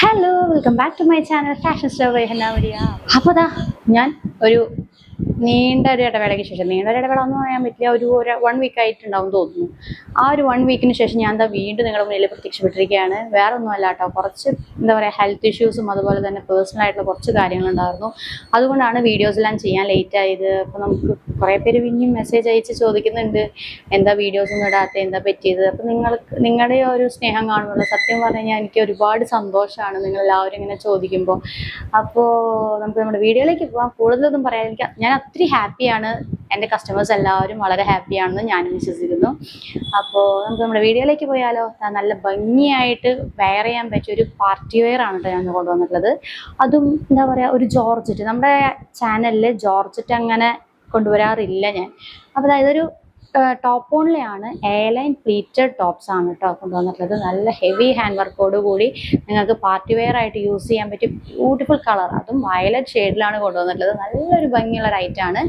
Hello welcome back to my channel fashion store Rehana video. അപ്പോൾ ദാ ഞാൻ ഒരു നീണ്ട ഒരു ഇടവേളയ്ക്ക് ശേഷം, നീണ്ട ഒരു ഇടവേള എന്ന് പറയാൻ പറ്റില്ല, ഒരു 1 വീക്ക് ആയിട്ടുണ്ടാവും തോന്നുന്നു. ആ ഒരു 1 വീക്കിന് ശേഷം ഞാൻ എന്താ വീണ്ടും നിങ്ങളുടെ മുന്നിൽ പ്രത്യക്ഷപ്പെട്ടിരിക്കുകയാണ്. വേറെ ഒന്നുമല്ല കേട്ടോ, കുറച്ച് എന്താ പറയുക ഹെൽത്ത് ഇഷ്യൂസും അതുപോലെ തന്നെ പേഴ്സണൽ ആയിട്ടുള്ള കുറച്ച് കാര്യങ്ങളുണ്ടായിരുന്നു. അതുകൊണ്ടാണ് വീഡിയോസെല്ലാം ചെയ്യാൻ ലേറ്റ് ആയത്. അപ്പോൾ നമുക്ക് കുറേ പേര് പിന്നെയും മെസ്സേജ് അയച്ച് ചോദിക്കുന്നുണ്ട് എന്താ വീഡിയോസ് ഒന്നും ഇടാത്ത, എന്താ പറ്റിയത്. അപ്പോൾ നിങ്ങളുടെ ഒരു സ്നേഹം കാണുമല്ലോ. സത്യം പറഞ്ഞു കഴിഞ്ഞാൽ എനിക്ക് ഒരുപാട് സന്തോഷമാണ് നിങ്ങളെല്ലാവരും ഇങ്ങനെ ചോദിക്കുമ്പോൾ. അപ്പോൾ നമുക്ക് നമ്മുടെ വീഡിയോയിലേക്ക് പോകാം. കൂടുതലൊന്നും പറയാൻ ഞാൻ ഒത്തിരി ഹാപ്പിയാണ്. എൻ്റെ കസ്റ്റമേഴ്സ് എല്ലാവരും വളരെ ഹാപ്പിയാണെന്ന് ഞാനും വിശ്വസിക്കുന്നു. അപ്പോൾ നമുക്ക് നമ്മുടെ വീഡിയോയിലേക്ക് പോയാലോ. നല്ല ഭംഗിയായിട്ട് വെയർ ചെയ്യാൻ പറ്റിയ ഒരു പാർട്ടി വെയർ ആണ് കേട്ടോ ഞാൻ കൊണ്ടുവന്നിട്ടുള്ളത്. അതും എന്താ പറയുക, ഒരു ജോർജറ്റ്. നമ്മുടെ ചാനലിൽ ജോർജറ്റ് അങ്ങനെ കൊണ്ടുവരാറില്ല ഞാൻ. അപ്പോൾ അതായത് ഒരു ടോപ്പ് ഓൺലിയാണ്, എയർലൈൻ പ്ലീറ്റഡ് ടോപ്സ് ആണ് കേട്ടോ കൊണ്ടുവന്നിട്ടുള്ളത്. നല്ല ഹെവി ഹാൻഡ് വർക്കോട് കൂടി നിങ്ങൾക്ക് പാർട്ടി വെയർ ആയിട്ട് യൂസ് ചെയ്യാൻ പറ്റിയ ബ്യൂട്ടിഫുൾ കളർ, അതും വയലറ്റ് ഷെയ്ഡിലാണ് കൊണ്ടുവന്നിട്ടുള്ളത്. നല്ലൊരു ഭംഗിയുള്ള റൈറ്റാണ്.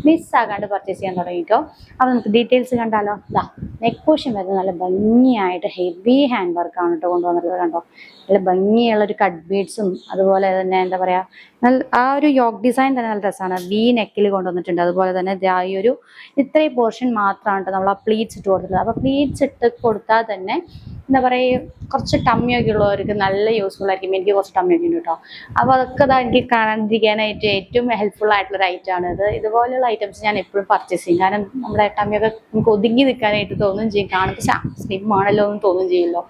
മിസ്സാകാണ്ട് പർച്ചേസ് ചെയ്യാൻ തുടങ്ങിക്കോ. അപ്പോൾ നമുക്ക് ഡീറ്റെയിൽസ് കണ്ടാലോ. ഇതാ നെക്ക് പോർഷൻ വരുന്നത് നല്ല ഭംഗിയായിട്ട് ഹെവി ഹാൻഡ് വർക്കാണ് കേട്ടോ കൊണ്ടുവന്നിട്ടുള്ളത്. കണ്ടോ, നല്ല ഭംഗിയുള്ളൊരു കട്ട് ബീഡ്സും അതുപോലെ തന്നെ എന്താ പറയുക ആ ഒരു യോക്ക് ഡിസൈൻ തന്നെ നല്ല രസമാണ്. വി നെക്കിൽ കൊണ്ടുവന്നിട്ടുണ്ട്. അതുപോലെ തന്നെ ഈ ഒരു ഇത്രയും പോർഷൻ മാത്രമാണ് കേട്ടോ നമ്മൾ ആ പ്ലീറ്റ്സ് ഇട്ട് കൊടുത്തിട്ടുള്ളത്. അപ്പോൾ പ്ലീറ്റ്സ് ഇട്ട് കൊടുത്താൽ തന്നെ എന്താ പറയുക കുറച്ച് ടമ്മിയൊക്കെ ഉള്ളവർക്ക് നല്ല യൂസ്ഫുൾ ആയിരിക്കും. എനിക്ക് കുറച്ച് ടമ്മിയൊക്കെ ഉണ്ട് കേട്ടോ. അപ്പോൾ അതൊക്കെ എനിക്ക് കാണാണ്ടിരിക്കാനായിട്ട് ഏറ്റവും ഹെൽപ്ഫുൾ ആയിട്ടുള്ള ഐറ്റമാണ് ഇത്. ഇതുപോലെയുള്ള ഐറ്റംസ് ഞാൻ എപ്പോഴും പർച്ചേസ് ചെയ്യും. കാരണം നമ്മുടെ ടമ്മിയൊക്കെ നമുക്ക് ഒതുങ്ങി നിൽക്കാനായിട്ട് തോന്നും ചെയ്യും. കാണുമ്പോൾ സ്ലിം ആണല്ലോ എന്ന് തോന്നും ചെയ്യുമല്ലോ.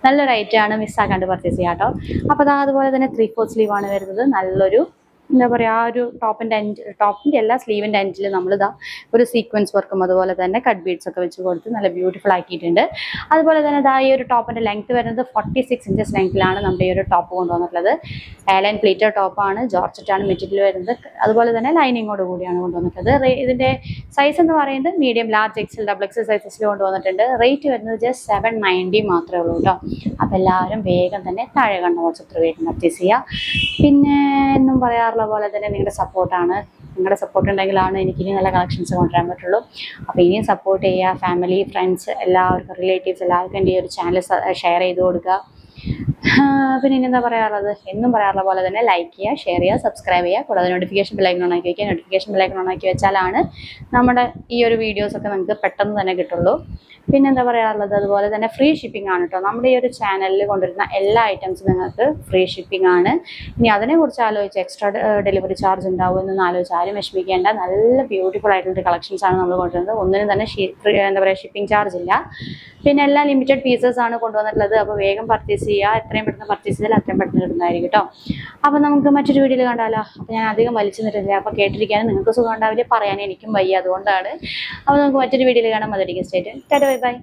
നല്ലൊരു ഐറ്റമാണ്, മിസ്സാക്കാണ്ട് പർച്ചേസ് ചെയ്യാം കേട്ടോ. അപ്പോൾ അതുപോലെ തന്നെ 3/4 സ്ലീവാണ് വരുന്നത്. നല്ലൊരു എന്താ പറയുക ആ ഒരു ടോപ്പിൻ്റെ എല്ലാ സ്ലീവിൻ്റെ എൻഡിൽ നമ്മളിതാ ഒരു സീക്വൻസ് വർക്കും അതുപോലെ തന്നെ കട്ട് ബീഡ്സ് ഒക്കെ വെച്ച് കൊടുത്ത് നല്ല ബ്യൂട്ടിഫുൾ ആക്കിയിട്ടുണ്ട്. അതുപോലെ തന്നെ ഇതാ ഈ ഒരു ടോപ്പിൻ്റെ ലെങ്ത് വരുന്നത് 46 ഇഞ്ചസ് ലെങ്ത്തിലാണ് നമ്മുടെ ഈ ഒരു ടോപ്പ് കൊണ്ടുവന്നിട്ടുള്ളത്. എയർലൈൻ പ്ലീറ്റഡ് ടോപ്പാണ്, ജോർജറ്റാണ് മെറ്റീരിയൽ വരുന്നത്. അതുപോലെ തന്നെ ലൈനിങ്ങോട് കൂടിയാണ് കൊണ്ടുവന്നിട്ടുള്ളത്. ഇതിൻ്റെ സൈസ് എന്ന് പറയുന്നത് മീഡിയം, ലാർജ്, എക്സൽ, XXL സൈസസിൽ കൊണ്ടുവന്നിട്ടുണ്ട്. റേറ്റ് വരുന്നത് ജസ്റ്റ് 790 മാത്രമേ ഉള്ളൂ കേട്ടോ. അപ്പോൾ എല്ലാവരും വേഗം തന്നെ താഴെ കണ്ട വാട്സപ്പ് വേഗം പർച്ചേസ് ചെയ്യുക. പിന്നെ എന്നും പറയാറുള്ള പോലെ തന്നെ നിങ്ങളുടെ സപ്പോർട്ടാണ്. നിങ്ങളുടെ സപ്പോർട്ട് ഉണ്ടെങ്കിലാണ് എനിക്കിനി നല്ല കളക്ഷൻസ് കൊണ്ടുവരാൻ പറ്റുള്ളൂ. അപ്പോൾ ഇനിയും സപ്പോർട്ട് ചെയ്യുക. ഫാമിലി, ഫ്രണ്ട്സ്, എല്ലാവർക്കും, റിലേറ്റീവ്സ് എല്ലാവർക്കും എൻ്റെ ഈ ഒരു ചാനൽ ഷെയർ ചെയ്ത് കൊടുക്കുക. പിന്നെ ഇനി എന്താ പറയാറുള്ളത്, എന്നും പറയാറുള്ള പോലെ തന്നെ ലൈക്ക് ചെയ്യുക, ഷെയർ ചെയ്യുക, സബ്സ്ക്രൈബ് ചെയ്യുക. കൂടാതെ നോട്ടിഫിക്കേഷൻ ബെല്ലൈക്കൺ ഓണാക്കി വയ്ക്കുക. നോട്ടിഫിക്കേഷൻ ബെല്ലൈക്കൺ ഓണാക്കി വെച്ചാലാണ് നമ്മുടെ ഈ ഒരു വീഡിയോസൊക്കെ നിങ്ങൾക്ക് പെട്ടെന്ന് തന്നെ കിട്ടുള്ളൂ. പിന്നെ എന്താ പറയാറുള്ളത്, അതുപോലെ തന്നെ ഫ്രീ ഷിപ്പിംഗ് ആണ് കേട്ടോ. നമ്മുടെ ഈ ഒരു ചാനലിൽ കൊണ്ടുവരുന്ന എല്ലാ ഐറ്റംസും നിങ്ങൾക്ക് ഫ്രീ ഷിപ്പിംഗ് ആണ്. ഇനി അതിനെക്കുറിച്ച് ആലോചിച്ച് എക്സ്ട്രാ ഡെലിവറി ചാർജ് ഉണ്ടാവുമെന്നൊന്നും ആലോചിച്ച് ആരും വിഷമിക്കേണ്ട. നല്ല ബ്യൂട്ടിഫുൾ ആയിട്ടുള്ള കളക്ഷൻസ് ആണ് നമ്മൾ കൊണ്ടുവരുന്നത്. ഒന്നിനും തന്നെ എന്താ പറയുക ഷിപ്പിംഗ് ചാർജ് ഇല്ല. പിന്നെ എല്ലാം ലിമിറ്റഡ് പീസസ് ആണ് കൊണ്ടുവന്നിട്ടുള്ളത്. അപ്പോൾ വേഗം പർച്ചേസ് ചെയ്യുക. എത്രയും പെട്ടെന്ന് പർച്ചേസ് ചെയ്താൽ അത്രയും പെട്ടെന്ന് കിട്ടുന്നതായിരിക്കും കേട്ടോ. അപ്പോൾ നമുക്ക് മറ്റൊരു വീഡിയോയിൽ കണ്ടാലോ. അപ്പോൾ ഞാൻ അധികം വലിച്ചു നിന്നിട്ടില്ല. അപ്പോൾ കേട്ടിരിക്കാനും നിങ്ങൾക്ക് സുഖം ഉണ്ടാവില്ല, പറയാൻ എനിക്കും വയ്യ, അതുകൊണ്ടാണ്. അപ്പോൾ നമുക്ക് മറ്റൊരു വീഡിയോയിൽ കാണാം. അതായിരിക്കും സ്റ്റേറ്റ്. Bye bye.